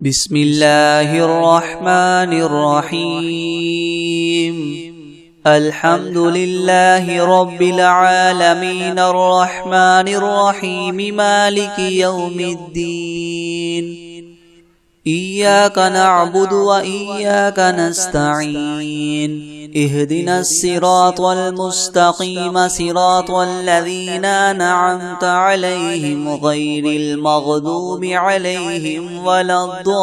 بسم الله الرحمن الرحيم. الحمد لله رب العالمين الرحمن الرحيم مالك يوم الدين. إياك نعبد وإياك نستعين. اهدنا الصراط المستقيم صراط الذين أنعمت عليهم غير المغضوب عليهم ولا الضالين.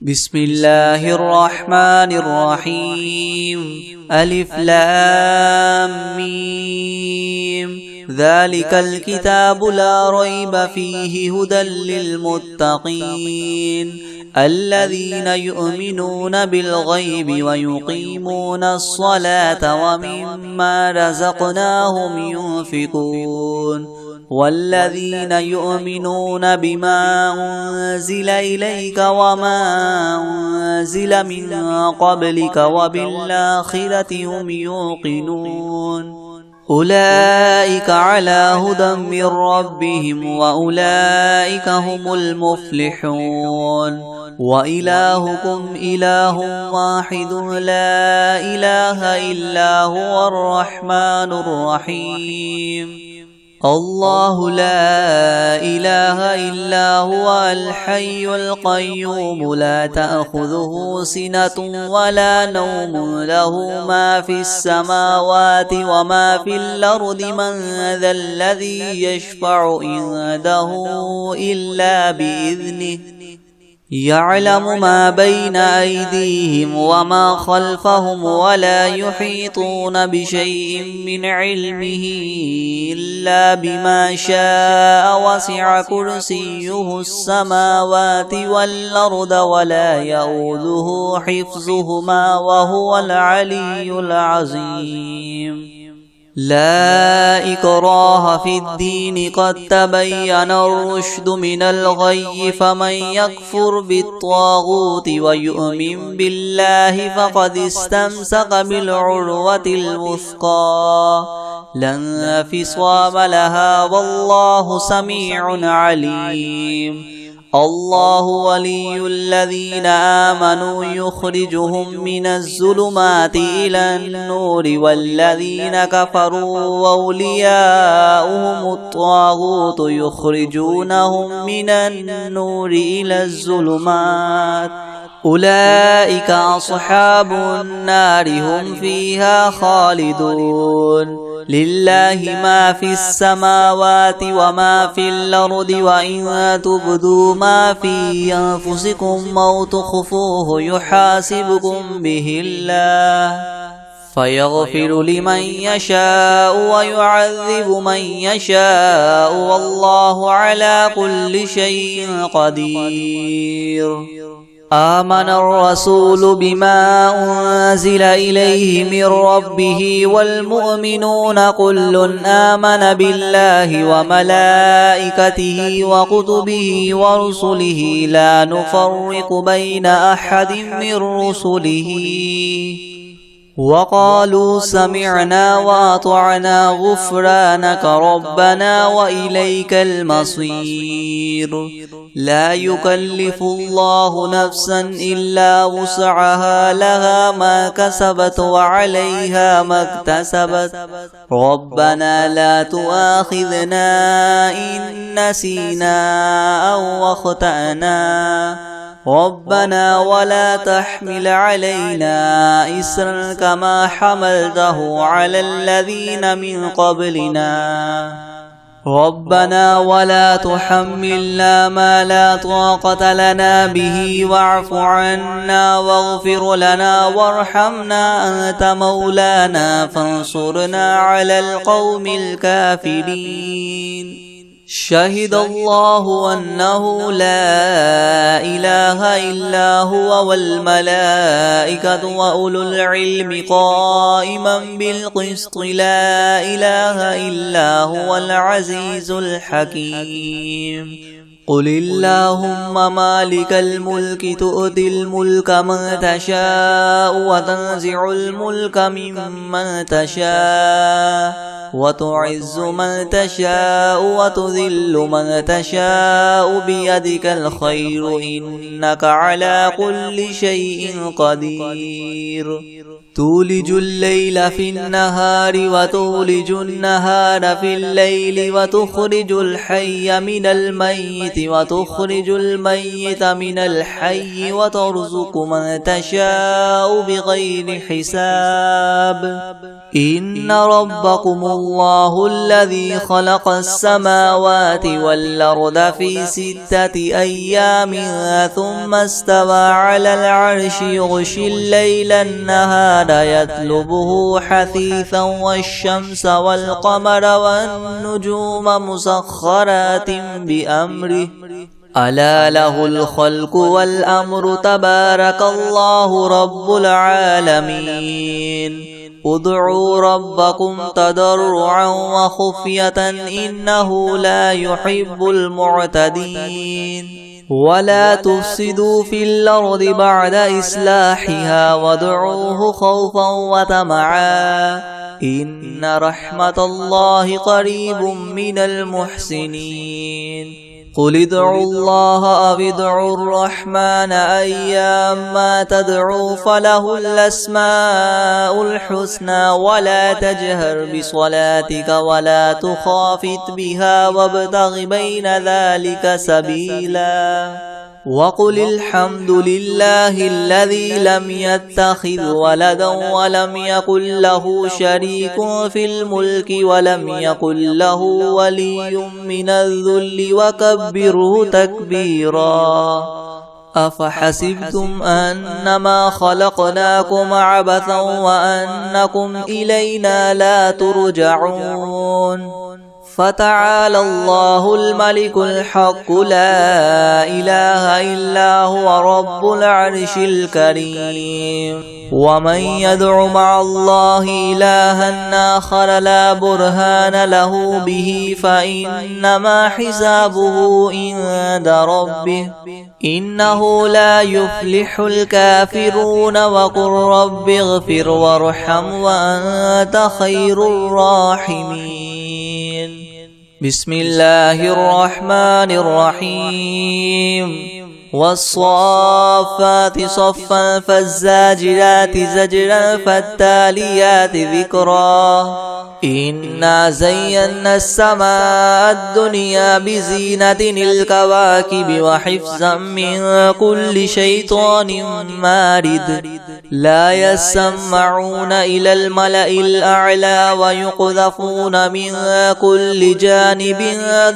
بسم الله الرحمن الرحيم. ألف لام ميم. ذلك الكتاب لا ريب فيه هدى للمتقين الذين يؤمنون بالغيب ويقيمون الصلاة ومما رزقناهم ينفقون والذين يؤمنون بما أنزل إليك وما أنزل من قبلك وبالآخرة هم يوقنون أولئك على هدى من ربهم وأولئك هم المفلحون. وإلهكم إله واحد لا إله إلا هو الرحمن الرحيم. الله لا إله إلا هو الحي القيوم لا تأخذه سنة ولا نوم له ما في السماوات وما في الأرض من ذا الذي يشفع عنده إلا بإذنه يعلم ما بين أيديهم وما خلفهم ولا يحيطون بشيء من علمه إلا بما شاء وسع كرسيه السماوات والأرض ولا يؤوده حفظهما وهو العلي العظيم. لا إكراه في الدين قد تبين الرشد من الغي فمن يكفر بالطاغوت ويؤمن بالله فقد استمسك بالعروة الوثقى لا انفصام لها والله سميع عليم. الله ولي الذين آمنوا يخرجهم من الظلمات إلى النور والذين كفروا أولياؤهم الطاغوت يخرجونهم من النور إلى الظلمات أولئك أصحاب النار هم فيها خالدون. لله ما في السماوات وما في الأرض وإن تبدوا ما في أنفسكم أو تخفوه يحاسبكم به الله فيغفر لمن يشاء ويعذب من يشاء والله على كل شيء قدير. آمن الرسول بما أنزل إليه من ربه والمؤمنون كل آمن بالله وملائكته وكتبه ورسله لا نفرق بين أحد من رسله وقالوا سمعنا وأطعنا غفرانك ربنا وإليك المصير. لا يكلف الله نفسا إلا وسعها لها ما كسبت وعليها ما اكتسبت ربنا لا تؤاخذنا إن نسينا أو أخطأنا ربنا ولا تحمل علينا إسرا كما حملته على الذين من قبلنا ربنا ولا تحملنا ما لا طاقة لنا به واعف عنا واغفر لنا وارحمنا أنت مولانا فانصرنا على القوم الكافرين. شهد الله أنه لا إله إلا هو والملائكة وأولو العلم قائما بالقسط لا إله إلا هو العزيز الحكيم. قل اللهم مالك الملك تؤتي الملك من تشاء وتنزع الملك ممن تشاء وتعز من تشاء وتذل من تشاء بيدك الخير إنك على كل شيء قدير تولج الليل في النهار وتولج النهار في الليل وتخرج الحي من الميت وتخرج الميت من الحي وترزق من تشاء بغير حساب إن ربكم الله الذي خلق السماوات والأرض في 6 أيام ثم استوى على العرش يغشي الليل النهار يطلبه حثيثا والشمس والقمر والنجوم مسخرات بأمره ألا له الخلق والأمر تبارك الله رب العالمين ادعوا ربكم تضرعا وخفية إنه لا يحب المعتدين ولا تفسدوا في الأرض بعد إصلاحها وادعوه خوفا وطمعا إن رحمة الله قريب من المحسنين قل ادعوا الله أو ادعوا الرحمن أيما تدعوا فله الأسماء الحسنى ولا تجهر بصلاتك ولا تخافت بها وابتغ بين ذلك سبيلا وقل الحمد لله الذي لم يتخذ ولدا ولم يكن له شريك في الملك ولم يكن له ولي من الذل وكبره تكبيرا أفحسبتم أنما خلقناكم عبثا وأنكم إلينا لا ترجعون فتعالى الله الملك الحق لا إله إلا هو رب العرش الكريم ومن يدع مع الله إلها آخر لا برهان له به فإنما حسابه عند ربه إنه لا يفلح الكافرون وقل رب اغفر وارحم وأنت خير الراحمين بسم الله الرحمن الرحيم والصافات صفا فالزاجرات زجرا فالتاليات ذكرا إنا زينا السماء الدنيا بزينة الكواكب وحفظا من كل شيطان مارد لا يسمعون إلى الملأ الأعلى ويقذفون من كل جانب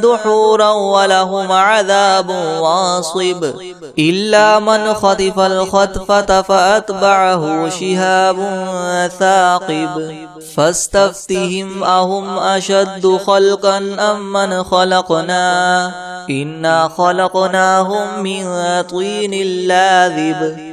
دحورا ولهم عذاب واصب إلا من خطف الخطفة فأتبعه شهاب ثاقب فاستفتهم أهم أشد خلقا أم من خلقنا إنا خلقناهم من طين لاذب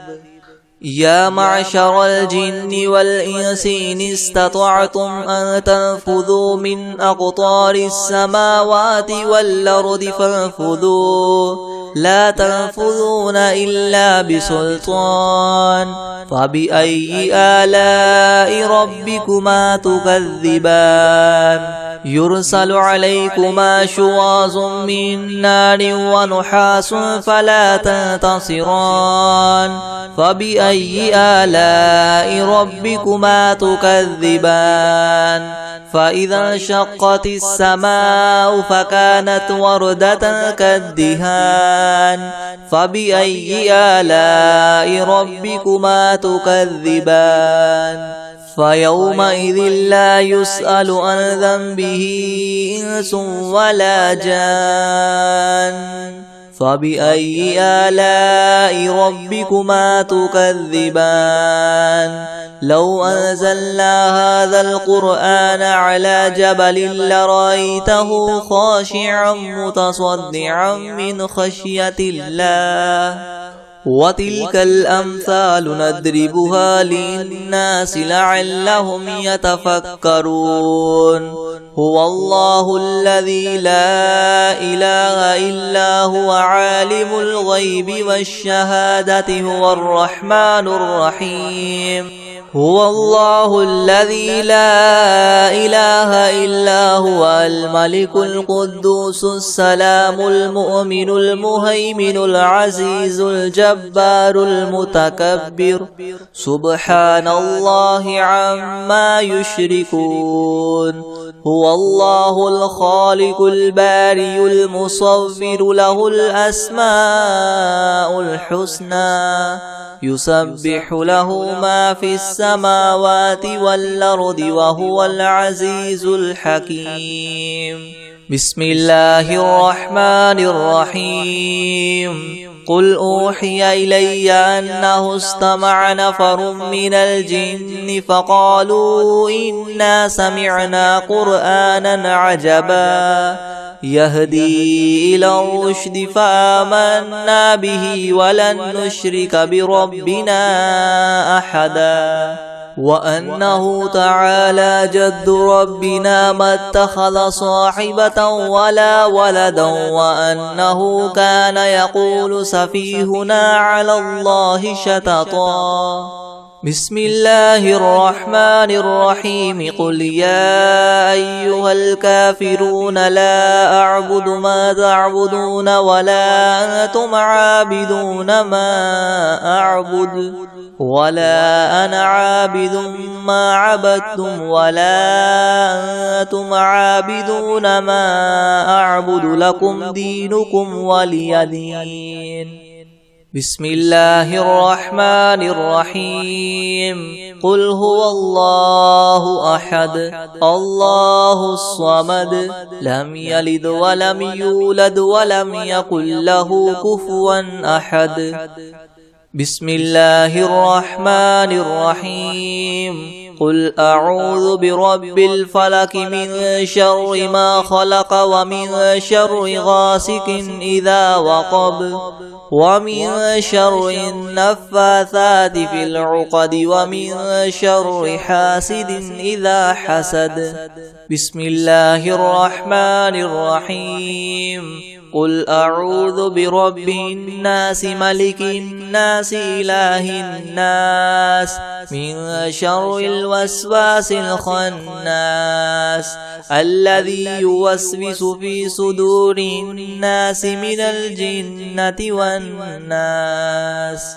يا معشر الجن والإنس إن استطعتم أن تنفذوا من أقطار السماوات والأرض فانفذوا لا تنفذون إلا بسلطان فبأي آلاء ربكما تكذبان يرسل عليكما شواظ من نار ونحاس فلا تنتصران فبأي آلاء ربكما تكذبان فإذا انشقت السماء فكانت وردة كالدهان فبأي آلاء ربكما تكذبان فيومئذ لا يسأل عن ذنبه إنس ولا جان فبأي آلاء ربكما تكذبان لو أنزلنا هذا القرآن على جبل لرأيته خاشعا متصدعا من خشية الله وتلك الأمثال نضربها للناس لعلهم يتفكرون هو الله الذي لا إله إلا هو عالم الغيب والشهادة هو الرحمن الرحيم هو الله الذي لا إله إلا هو الملك القدوس السلام المؤمن المهيمن العزيز الجبار المتكبر سبحان الله عما يشركون هو الله الخالق البارئ المصور له الأسماء الحسنى يسبح له ما في السماوات والأرض وهو العزيز الحكيم بسم الله الرحمن الرحيم قل أوحي إلي أنه استمع نفر من الجن فقالوا إنا سمعنا قرآنا عجبا يهدي إلى الرشد فآمنا به ولن نشرك بربنا أحدا وأنه تعالى جد ربنا ما اتخذ صاحبة ولا ولدا وأنه كان يقول سفيهنا على الله شططا بسم الله الرحمن الرحيم قل يا أيها الكافرون لا أعبد ما تعبدون ولا أنتم عابدون ما أعبد ولا أنا عابد ما عبدتم ولا أنتم عابدون ما أعبد لكم دينكم ولي دين بسم الله الرحمن الرحيم قل هو الله أحد الله الصمد لم يلد ولم يولد ولم يكن له كفوا أحد بسم الله الرحمن الرحيم قل أعوذ برب الفلك من شر ما خلق ومن شر غاسق إذا وقب ومن شر النفاثات في العقد ومن شر حاسد إذا حسد بسم الله الرحمن الرحيم قل أعوذ برب الناس ملك الناس إله الناس من شر الوسواس الخناس الذي يوسوس في صدور الناس من الجنة والناس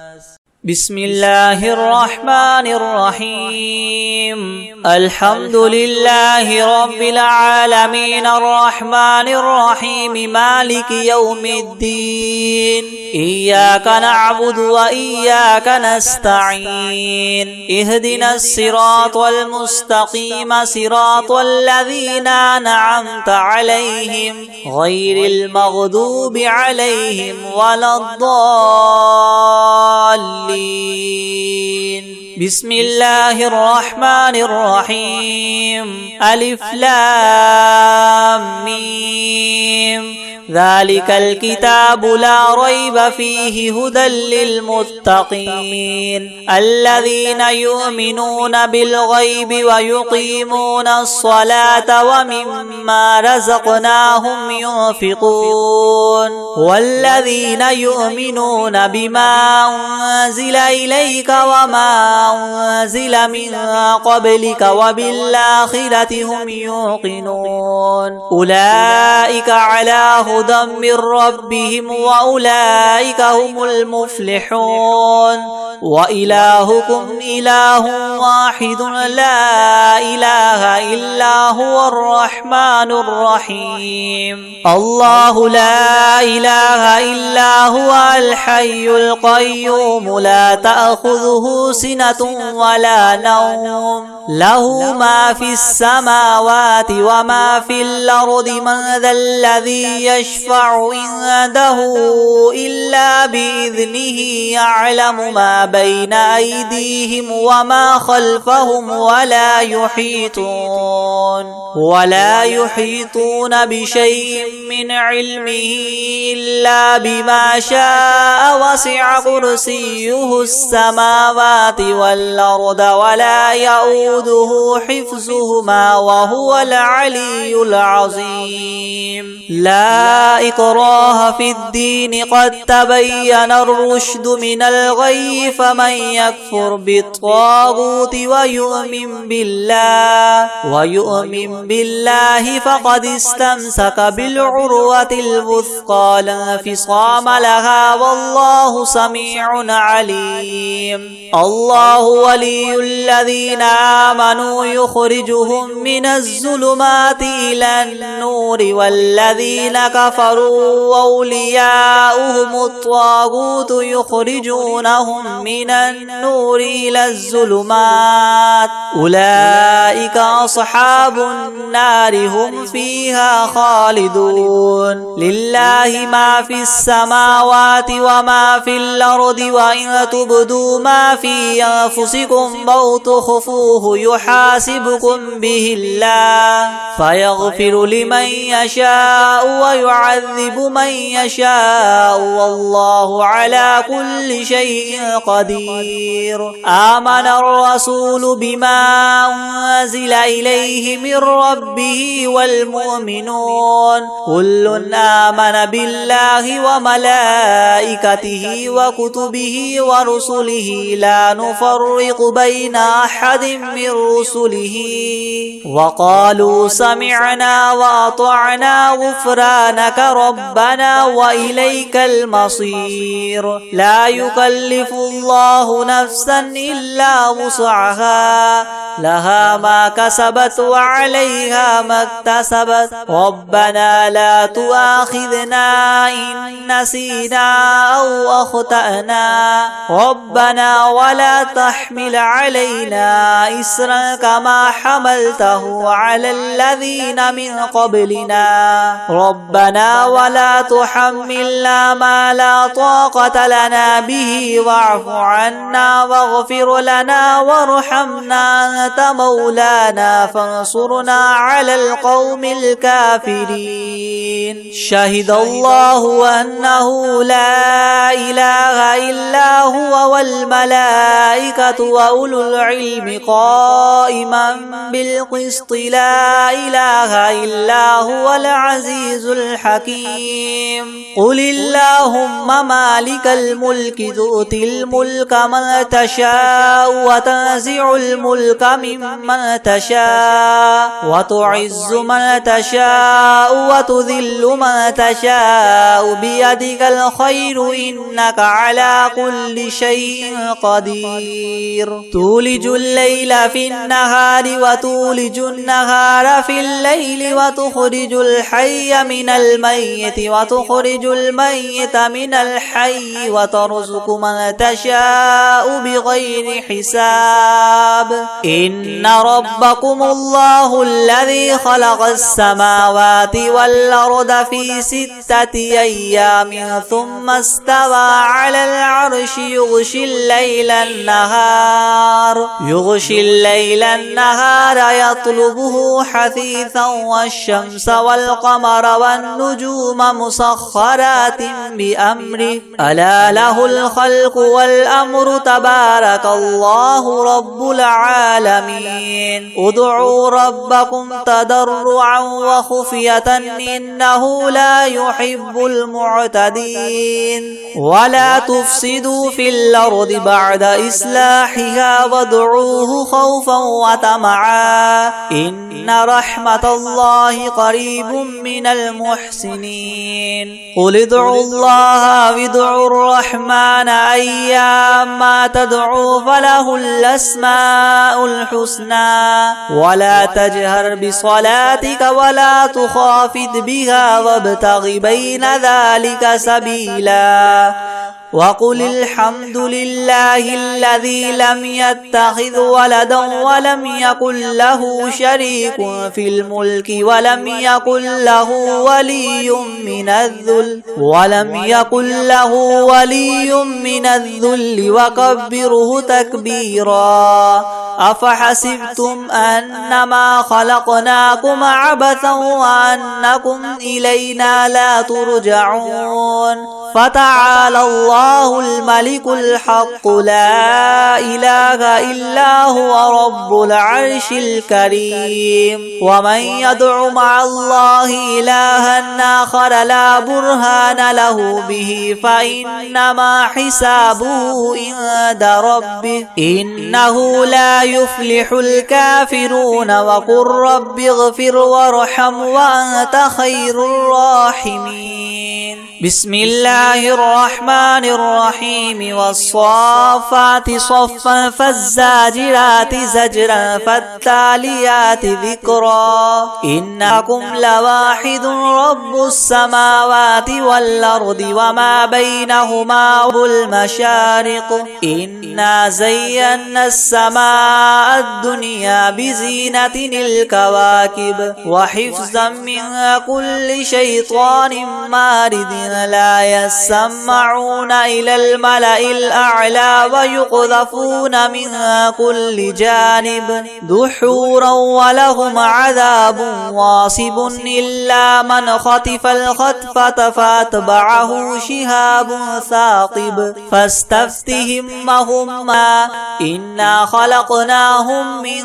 بسم الله الرحمن الرحيم الحمد لله رب العالمين الرحمن الرحيم مالك يوم الدين إياك نعبد وإياك نستعين اهدنا الصراط المستقيم صراط الذين أنعمت عليهم غير المغضوب عليهم ولا الضالين بسم الله الرحمن الرحيم ألف لام ميم ذلك الكتاب لا ريب فيه هدى للمتقين الذين يؤمنون بالغيب ويقيمون الصلاة ومما رزقناهم ينفقون والذين يؤمنون بما أنزل إليك وما أنزل من قبلك وبالآخرة هم يوقنون أولئك على هدى من ربهم وأولئك هم المفلحون وإلهكم إله واحد لا إله إلا هو الرحمن الرحيم الله لا إله إلا هو الحي القيوم لا تأخذه سنة ولا نوم له ما في السماوات وما في الأرض من ذا الذي يشفع عنده إلا بإذنه يعلم ما بين أيديهم وما خلفهم ولا يحيطون بشيء من علمه إلا بما شاء وسع كرسيه السماوات والأرض ولا يؤوده حفظهما وهو العلي العظيم لا لا إكراه في الدين قد تبين الرشد من الغي فمن يكفر بالطاغوت ويؤمن بالله فقد استمسك بالعروة الوثقى لا انفصام لها والله سميع عليم. الله ولي الذين آمنوا يخرجهم من الظلمات إلى النور والذين كفروا أولياؤهم الطاغوت يخرجونهم من النور إلى الظلمات أولئك أصحاب النار هم فيها خالدون. لله ما في السماوات وما في الأرض وإن تبدوا ما في أنفسكم أو تخفوه يحاسبكم به الله فيغفر لمن يشاء ويعذب من يشاء والله على كل شيء قدير. آمن الرسول بما أنزل إليه من ربه والمؤمنون كل آمن بالله وملائكته وكتبه ورسله لا نفرق بين أحد من رسله وقالوا سمعنا وأطعنا غفرانك ربنا وإليك المصير. لا يكلف الله نفسا إلا وسعها لها ما كسبت وعليها ما اكتسبت ربنا لا تؤاخذنا إن نسينا أو أخطأنا ربنا ولا تحمل علينا إسرا كما حملته على الذين من قبلنا ربنا ولا تحملنا ما لا طاقة لنا به واعف عنا واغفر لنا وارحمنا أنت مولانا فانصرنا على القوم الكافرين. شهد الله أنه لا إله إلا هو والملائكة وأولو العلم قائما بالقسط لا إله إلا هو العزيز الحكيم. قل اللهم مالك الملك تؤتي الملك من تشاء وتنزع الملك ممن تشاء وتعز من تشاء وتذل من تشاء بيدك الخير إنك على كل شيء قدير. تولج الليل في النهار وتولج النهار في الليل وتخرج الحي من الميت وتخرج الميت من الحي وترزق من تشاء بغير حساب. إن ربكم الله الذي خلق السماوات والأرض في 6 أيام ثم استوى على العرش يغشي الليل النهار يطلبه حثيثا والشمس والقمر والنجوم مسخرات بأمره ألا له الخلق والأمر تبارك الله رب العالمين. ادعوا ربكم تضرعا وخفية إنه لا يحب المعتدين. ولا تفسدوا في الأرض بعد إصلاحها وادعوه خوفا وطمعا إن رحمة الله قريب من المحسنين. قل ادعوا الله وادعوا الرحمن أيما تدعوا فله الأسماء الحسنى ولا تجهر بصلاتك ولا تخافت بها وابتغ بين ذلك سبيلا. وقل الحمد لله الذي لم يتخذ ولدا ولم يكن له شريك في الملك ولم يكن له ولي من الذل وكبره تكبيرا. أفحسبتم أنما خلقناكم عبثا وأنكم إلينا لا ترجعون فتعالى الله الملك الحق لا إله إلا هو رب العرش الكريم ومن يدع مع الله إلها آخر لا برهان له به فإنما حسابه عند ربه إنه لا يفلح الكافرون وقل رب اغفر وارحم وأنت خير الراحمين بسم الله الرحمن الرحيم والصافات صفا فالزاجرات زجرا فالتاليات ذكرا إنكم لواحد رب السماوات والأرض وما بينهما المشارق إنا زينا السماء الدنيا بزينة الكواكب وحفظا من كل شيطان مارد لا يسمعون إلى الملأ الأعلى ويقذفون من كل جانب دحورا ولهم عذاب واصب إلا من خطف الخطفة فاتبعه شهاب ثاقب فاستفتهم هما إنا خلقناهم من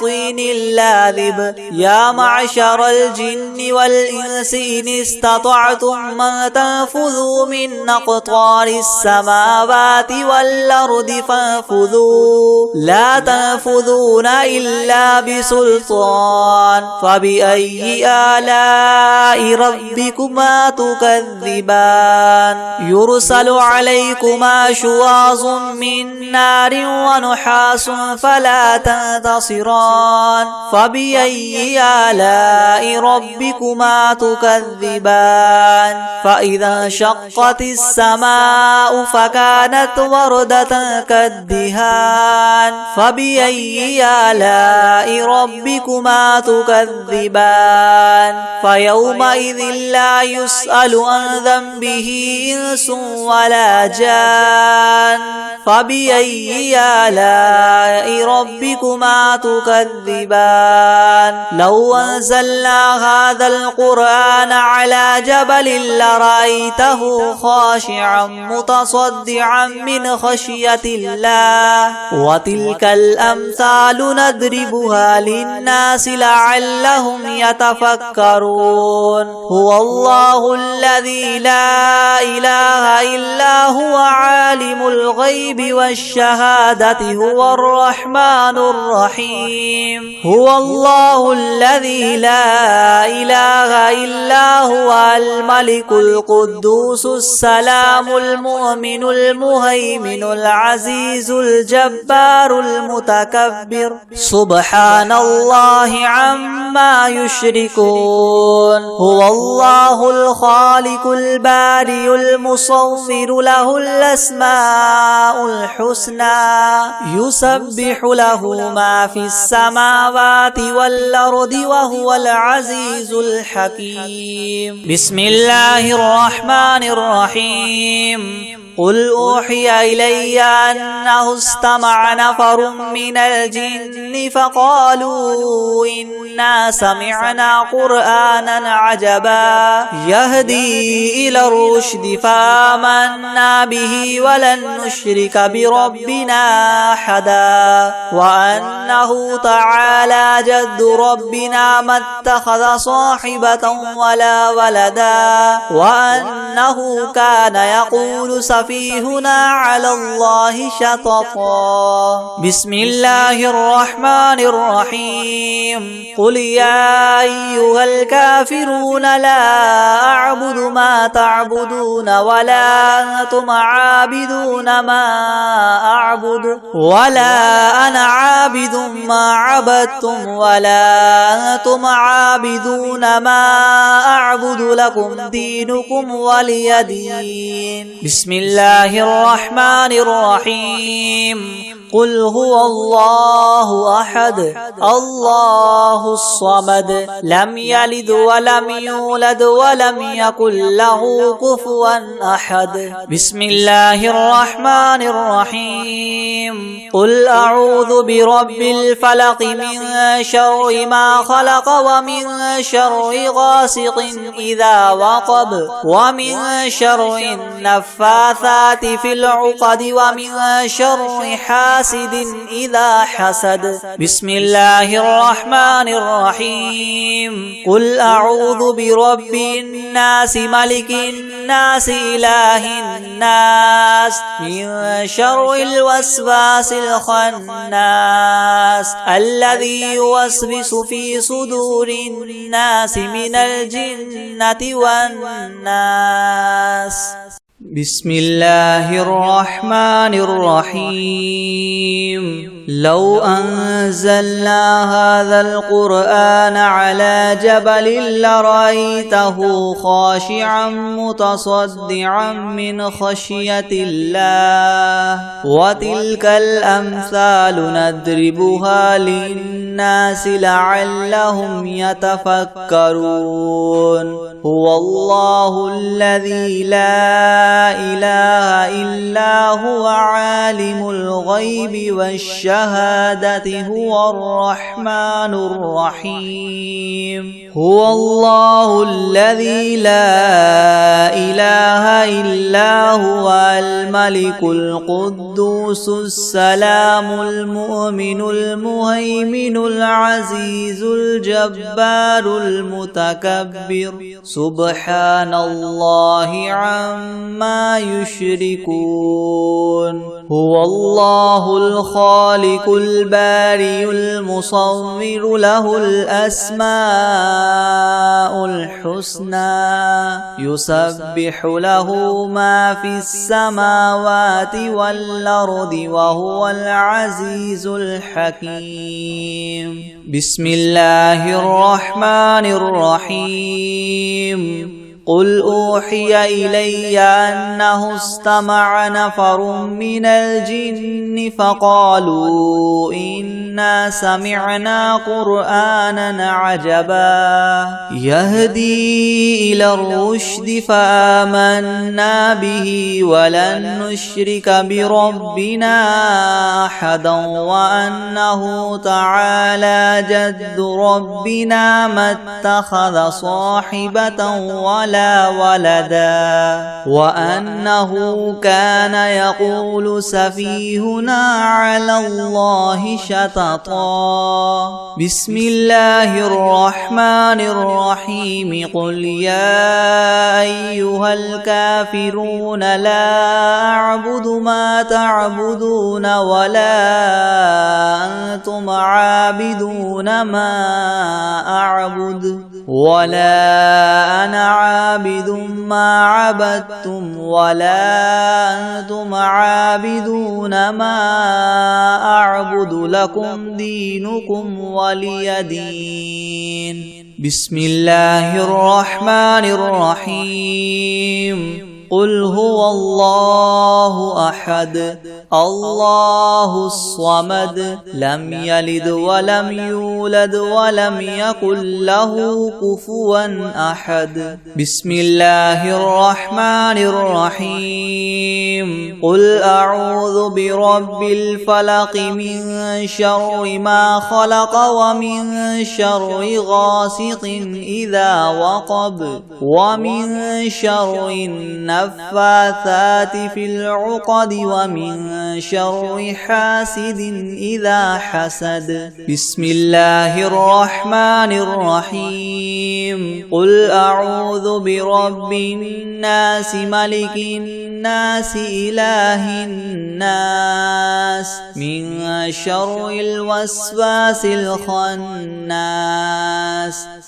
طين لاذب يا معشر الجن والإنس إن استطعتم من تنفذوا من أقطار السماوات والأرض فانفذوا لا تنفذون إلا بسلطان فبأي آلاء ربكما تكذبان يرسل عليكما شواظ من نار ونحاس فلا تنتصران فبأي آلاء ربكما تكذبان فإذا انشقت السماء فكانت وردة كالدهان فبأي آلاء ربكما تكذبان فيومئذ لا يسأل عن ذنبه إنس ولا جان فبأي آلاء ربكما تكذبان لو أنزلنا هذا القرآن على جبل لرأيته خاشعا متصدعا من خشية الله وتلك الأمثال نضربها للناس لعلهم يتفكرون هو الله الذي لا إله إلا هو عالم الغيب والشهادة هو الرحمن الرحيم هو الله الذي لا إله إلا هو الملك القدوس السلام المؤمن المهيمن العزيز الجبار المتكبر سبحان الله عما يشركون هو الله الخالق البارئ المصور له الأسماء الحسنى يسبح له ما في السماوات والأرض وهو العزيز الحكيم بسم الله الرحمن الرحيم قل أوحي إلي أنه استمع نفر من الجن فقالوا إنا سمعنا قرآنا عجبا يهدي إلى الرشد فآمنا به ولن نشرك بربنا أحدا وأنه تعالى جد ربنا ما اتخذ صاحبة ولا ولدا وأنه كان يقول سفيهنا على الله شططا بسم الله الرحمن الرحيم قل يا أيها الكافرون لا أعبد ما تعبدون ولا أنتم عابدون ما أعبد ولا أنا عابد ما عبدتم ولا أنتم عابدون ما أعبد لكم دينكم ولي دين بسم الله الرحمن الرحيم قل هو الله أحد الله الصمد لم يلد ولم يولد ولم يكن له كفوا أحد بسم الله الرحمن الرحيم قل أعوذ برب الفلق من شر ما خلق ومن شر غاسق إذا وقب ومن شر النفاثات في العقد ومن شر حاسد إذا حسد بسم الله الرحمن الرحيم قل أعوذ برب الناس ملك الناس إله الناس من شر الوسواس الخناس الذي يوسوس في صدور الناس من الجنة والناس بسم الله الرحمن الرحيم لو أنزلنا هذا القرآن على جبل لرأيته خاشعا متصدعا من خشية الله وتلك الأمثال نضربها للناس لعلهم يتفكرون هو الله الذي لا إله إلا هو عالم الغيب والشهادة هو الرحمن الرحيم هو الله الذي لا إله إلا هو الملك القدوس السلام المؤمن المهيمن العزيز الجبار المتكبر سبحان الله عما يشركون هو الله الخالق البارئ المصور له الأسماء الحسنى يسبح له ما في السماوات والأرض وهو العزيز الحكيم بسم الله الرحمن الرحيم قل أوحي إلي أنه استمع نفر من الجن فقالوا إنا سمعنا قرآنا عجبا يهدي إلى الرشد فآمنا به ولن نشرك بربنا أحدا وأنه تعالى جد ربنا ما اتخذ صاحبة ولا ولدا وأنه كان يقول سفيهنا على الله شططا بسم الله الرحمن الرحيم قل يا أيها الكافرون لا أعبد ما تعبدون ولا أنتم عابدون ما أعبد ولا أنا عابد ما عبدتم ولا أنتم عابدون ما أعبد لكم دينكم ولي دين بسم الله الرحمن الرحيم قل هو الله أحد الله الصمد لم يلد ولم يولد ولم يكن له كفوا أحد بسم الله الرحمن الرحيم قل أعوذ برب الفلق من شر ما خلق ومن شر غاسق إذا وقب ومن شر النفاثات في العقد ومن شر حاسد إذا حسد بسم الله الرحمن الرحيم قل أعوذ برب الناس ملك الناس إله الناس من شر الوسواس الخناس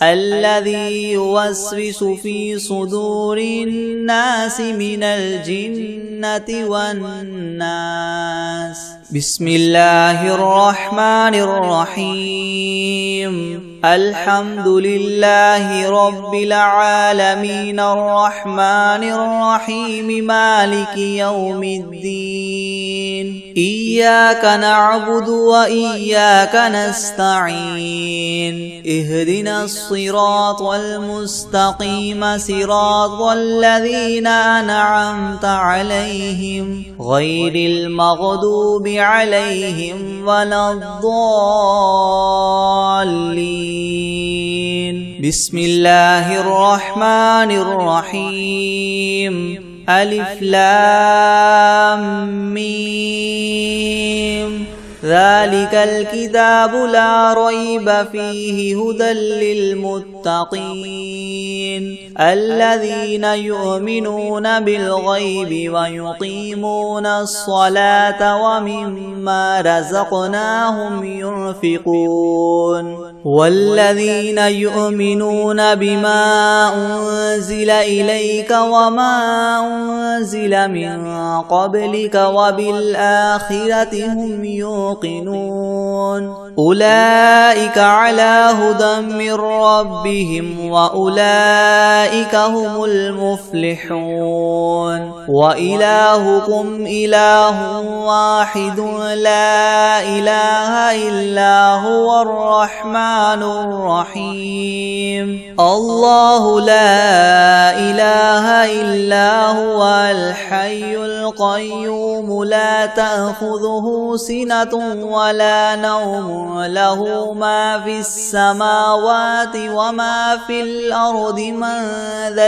الذي يوسوس في صدور الناس من الجنة والناس بسم الله الرحمن الرحيم الحمد لله رب العالمين الرحمن الرحيم مالك يوم الدين إياك نعبد وإياك نستعين اهدنا الصراط المستقيم صراط الذين أنعمت عليهم غير المغضوب عليهم ولا الضالين بسم الله الرحمن الرحيم ألف لام ميم ذلك الكتاب لا ريب فيه هدى للمتقين الذين يؤمنون بالغيب ويقيمون الصلاة ومما رزقناهم ينفقون والذين يؤمنون بما أنزل إليك وما أنزل من قبلك وبالآخرة هم يوقنون أولئك على هدى من ربهم وأولئك هم المفلحون وإلهكم إله واحد لا إله إلا هو الرحمن الرحيم الله لا إله إلا هو الحي القيوم لا تأخذه سنة ولا نوم له ما في السماوات وما في الأرض من ذا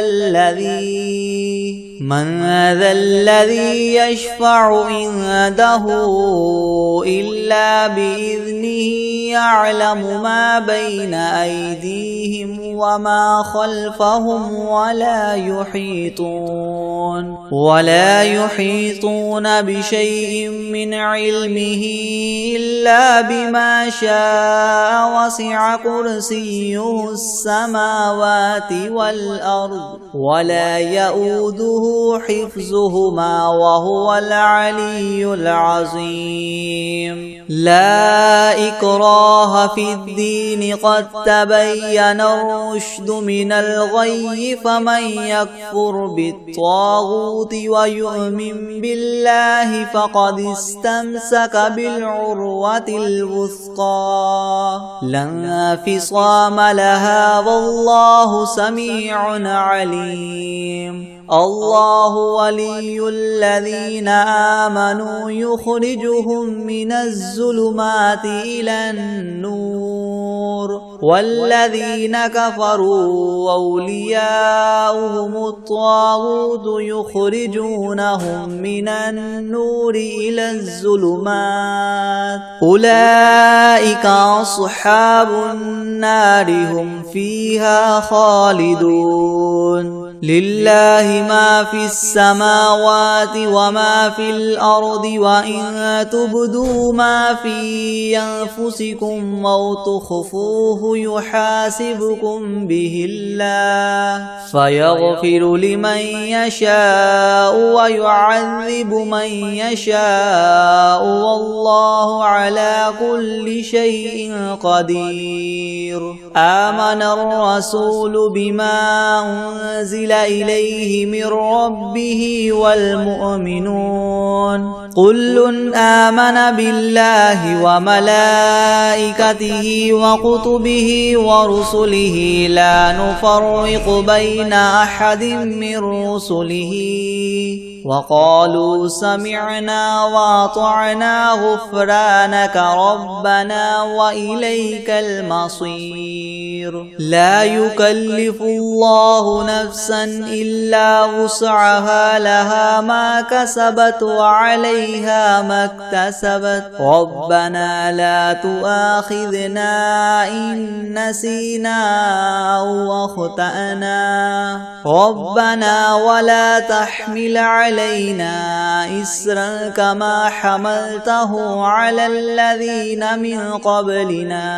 الذي يشفع عنده إلا بإذنه يعلم ما بين أيديهم وما خلفهم ولا يحيطون بشيء من علمه إلا بما شاء وسع كرسيه السماوات والأرض ولا يؤوده حفظهما وهو العلي العظيم لا إكراه في الدين قد تبين الرشد من الغي فمن يكفر بالطاغوت ويؤمن بالله فقد استمسك بالعروة الوثقى لا انفصام لها والله سميع عليم الله ولي الذين آمنوا يخرجهم من الظلمات إلى النور والذين كفروا أولياؤهم الطاغوت يخرجونهم من النور إلى الظلمات أولئك أصحاب النار هم فيها خالدون لله ما في السماوات وما في الأرض وإن تبدوا ما في أنفسكم أو تخفوه يحاسبكم به الله فيغفر لمن يشاء ويعذب من يشاء والله على كل شيء قدير آمن الرسول بما أنزل إليه من ربه والمؤمنون كل آمن بالله وملائكته وكتبه ورسله لا نفرق بين أحد من رسله وقالوا سمعنا وأطعنا غفرانك ربنا وإليك المصير لا يكلف الله نفسا إلا وسعها لها ما كسبت وعليها ما اكتسبت ربنا لا تؤاخذنا إن نسينا أو أخطأنا ربنا ولا تحمل علينا إسرا كما حملته على الذين من قبلنا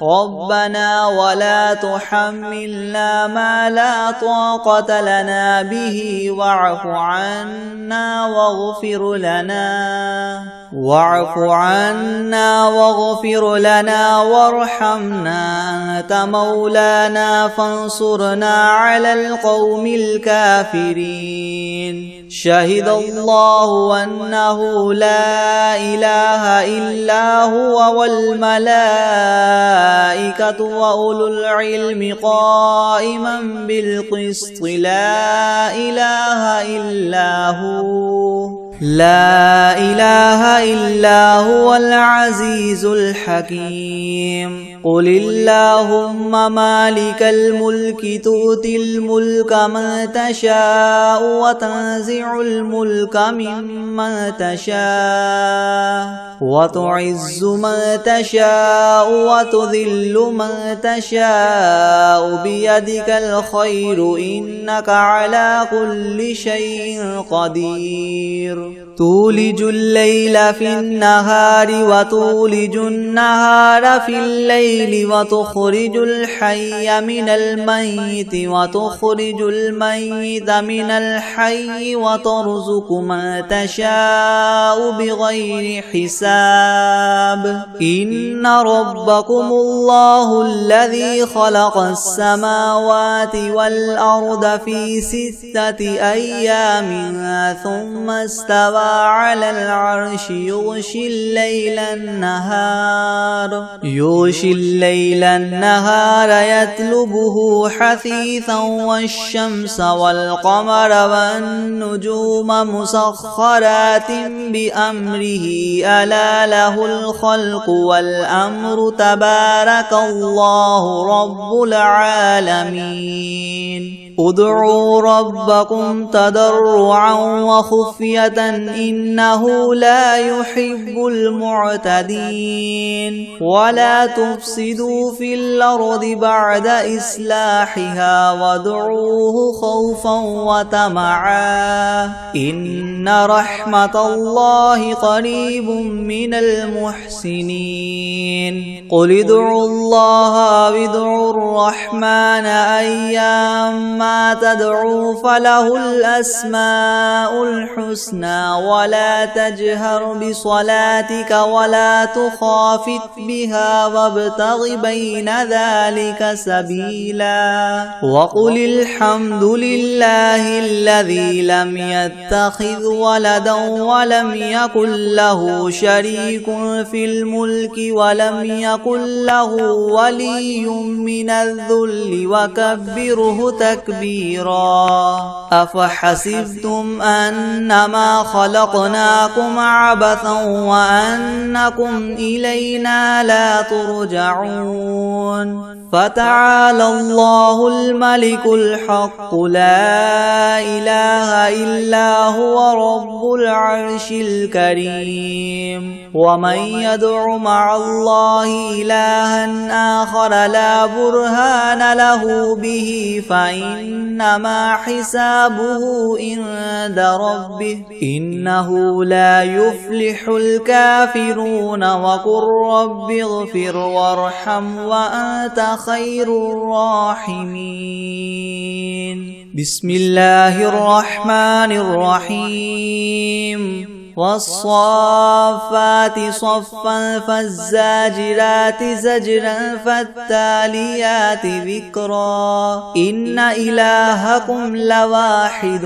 ربنا ولا تحملنا ما لا طاقة لنا به واعف عنا واغفر لنا واعف عنا واغفر لنا وارحمنا أنت مولانا فانصرنا على القوم الكافرين. شهد الله أنه لا إله إلا هو والملائكة وأولو العلم قائما بالقسط لا إله إلا هو لا إله إلا هو العزيز الحكيم. قل اللهم مالك الملك تؤتي الملك من تشاء وتنزع الملك ممن تشاء وتعز من تشاء وتذل من تشاء بيدك الخير إنك على كل شيء قدير. تولج الليل في النهار وتولج النهار في الليل وتخرج الحي من الميت وتخرج الميت من الحي وترزق من تشاء بغير حساب. إن ربكم الله الذي خلق السماوات والأرض في 6 أيام ثم استوى على العرش يغشي الليل النهار يطلبه حثيثا والشمس والقمر والنجوم مسخرات بأمره ألا له الخلق والأمر تبارك الله رب العالمين. ادعوا ربكم تضرعا وخفية إنه لا يحب المعتدين. ولا تفسدوا في الأرض بعد إصلاحها وادعوه خوفا وطمعا إن رحمة الله قريب من المحسنين. قل ادعوا الله وادعوا الرحمن أيام ما تدعوا فله الأسماء الحسنى ولا تجهر بصلاتك ولا تخافت بها وابتغ بين ذلك سبيلا. وقل الحمد لله الذي لم يتخذ ولدا ولم يكن له شريك في الملك ولم يكن له ولي من الذل وكبره تكبيرا. أفحسبتم أنما خلقناكم عبثا وأنكم إلينا لا ترجعون. فتعالى الله الملك الحق لا إله إلا هو رب العرش الكريم. ومن يدع مع الله إلها آخر لا برهان له به فإنما حسابه عند ربه إنه لا يفلح الكافرون. وقل رب اغفر وارحم وأنت خير الراحمين. بسم الله الرحمن الرحيم. والصافات صفا فالزاجرات زجرا فالتاليات ذكرا. إن إلهكم لواحد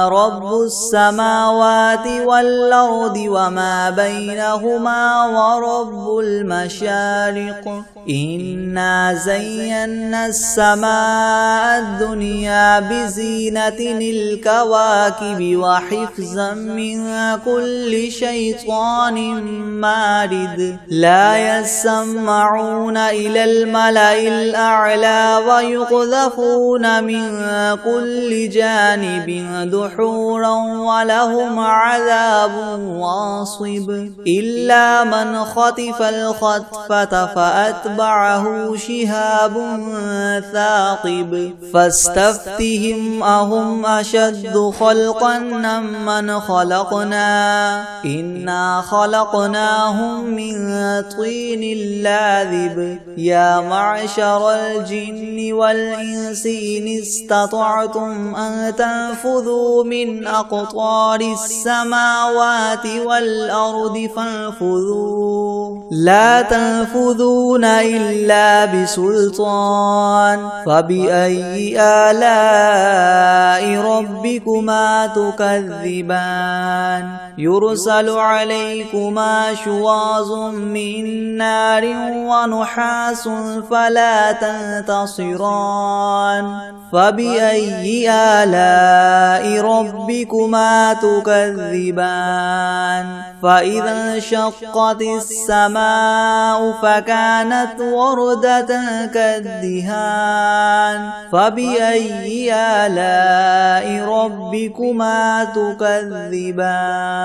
رب السماوات والأرض وما بينهما ورب المشارق. إنا زينا السماء الدنيا بزينة الكواكب وحفظا من كل شيطان مارد. لا يسمعون إلى الملأ الأعلى ويقذفون من كل جانب دحورا ولهم عذاب واصب. إلا من خطف الخطفة فأتبعه شهاب ثاقب. فاستفتهم أهم أشد خلقا أم من خلقنا إنا خلقناهم من طين لاذب يا معشر الجن والإنس إن استطعتم أن تنفذوا من أقطار السماوات والأرض فانفذوا لا تنفذون إلا بسلطان فبأي آلاء ربكما تكذبان يرسل عليكما شواظ من نار ونحاس فلا تنتصران فبأي آلاء ربكما تكذبان فإذا انشقت السماء فكانت وردة كالدهان فبأي آلاء ربكما تكذبان